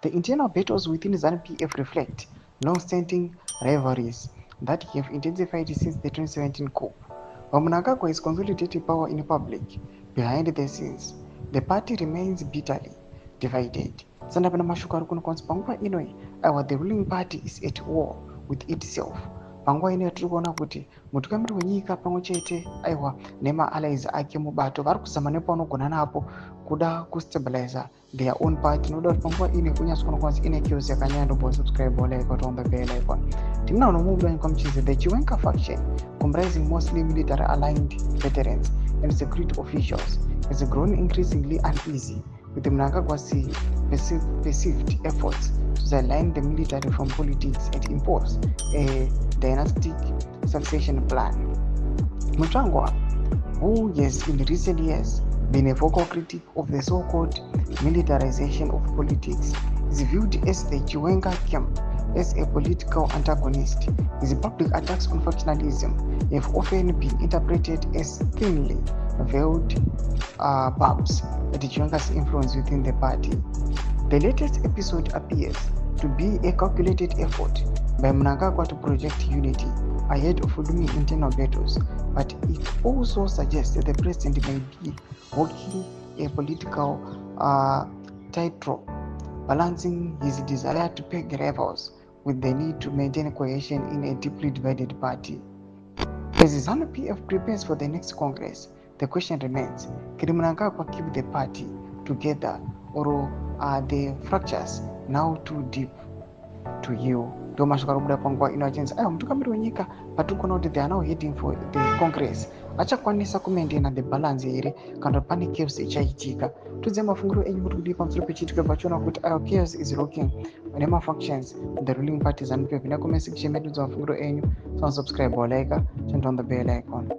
The internal battles within ZANU-PF reflect long-standing rivalries that have intensified since the 2017 coup. While Mnangagwa is consolidating power in public, behind the scenes, the party remains bitterly divided. Sandapana mashukaru kuno kwanzi panguva inoi, the ruling party is at war with itself. Panguva inoi tiri kuona kuti mutungamiri wenyika pamwe chete nema allies ake mubato vari kuzama nepavanogona napo kuda kustabilize their own party. Noda kuti panguva inoi kunyazi kuno kwanzi ine chaos yakanyanya. Ndombo subscribe like on the bell icon. Timna unomuudwa kwamchizi the Chiwenga faction, comprising mostly military aligned veterans and security officials, has grown increasingly uneasy with the mnangagwa's perceived efforts to sideline the military from politics and impose a dynastic succession plan. Mnangagwa, who has in recent years been a vocal critic of the so-called militarization of politics, is viewed as the Chiwenga camp as a political antagonist. His public attacks on factionalism have often been interpreted as thinly veiled bumps at Chiwenga's influence within the party. The latest episode appears to be a calculated effort by Mnangagwa to project unity ahead of looming internal battles, but it also suggests that the president may be walking a political tightrope, balancing his desire to peg rivals with the need to maintain cohesion in a deeply divided party. As ZANU-PF prepares for the next Congress, the question remains, can Mnangagwa keep the party together, or are the fractures now too deep to heal? Ndo mashukaru muda panguva inoachenzi mutungamiri wenyika patikona kuti they are now heading for the Congress achakwanisa kumaintaina the balance here kana pane chaos ichaitika. Tudze mafungiro enyu kuti kudii pamusoro pechiitike pachiona kuti chaos is rocking nemafactions the ruling party ZANU-PF. Nekomesi kuchemedza mafungiro enyu, subscribe or like, turn on the bell icon.